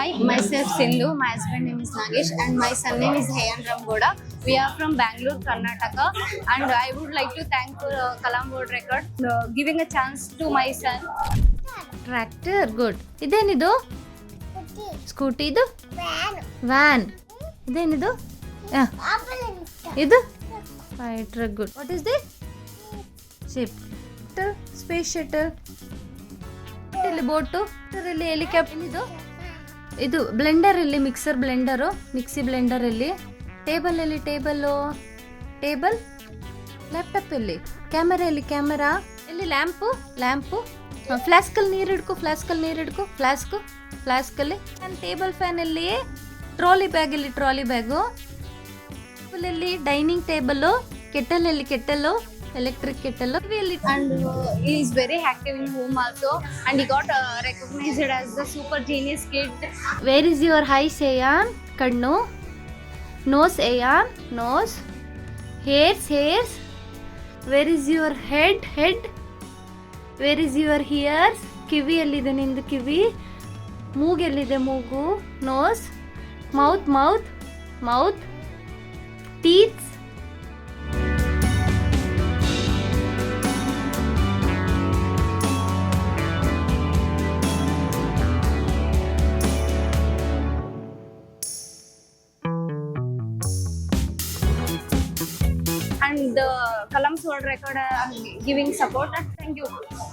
Hi, myself Sindhu. My husband name is Nagesh and my son name is Heyan Ramgoda. We are from Bangalore, Karnataka, and I would like to thank Kalam World Record giving a chance to my son. Tractor good. ಇದೇನಿದು? Scooty. ಇದು van. ಇದೇನಿದು? ಇದು fighter good. What is this? Ship. Space shuttle. ಇಲ್ಲಿ boat. ಇಲ್ಲಿ helicopter. ಇದು ಇದು blender. ಇಲ್ಲಿ mixer blender, mixie blender. ಇಲ್ಲಿ ಟೇಬಲ್. ಎಲ್ಲಿ ಟೇಬಲ್ಲು? ಟೇಬಲ್. ಲ್ಯಾಪ್ಟಾಪ್. ಎಲ್ಲಿ ಕ್ಯಾಮರಾ? ಎಲ್ಲಿ ಕ್ಯಾಮರಾ? ಎಲ್ಲಿ ಲ್ಯಾಂಪು? ಲ್ಯಾಂಪು. ಫ್ಲಾಸ್ಕಲ್ಲಿ ನೀರು ಹಿಡ್ಕು, ಫ್ಲಾಸ್ಕಲ್ಲಿ ನೀರು ಹಿಡ್ಕು, ಫ್ಲಾಸ್ಕಲ್ಲಿ. ಫ್ಯಾನ್. ಟೇಬಲ್ ಫ್ಯಾನಲ್ಲಿ. Trolley bag. ಇಲ್ಲಿ ಟ್ರಾಲಿ ಬ್ಯಾಗು. ಟೇಬಲಲ್ಲಿ ಡೈನಿಂಗ್ ಟೇಬಲ್ಲು. ಕೆಟ್ಟಲಲ್ಲಿ kettle, electric kettle. And he is very active in home also, and he got recognized as the super genius kid. Where is your eyes Ayaan? ಕಣ್ಣು. Nose Ayaan? Nose. Hairs. Where is your head? Where is your ears? ಕಿವಿ ಎಲ್ಲಿದೆ ನಿಂದು ಕಿವಿ? ಮೂಗೆಲ್ಲಿದೆ ಮೂಗು? Nose. Mouth. Teeths. And the Kalam's World Record giving support. Thank you.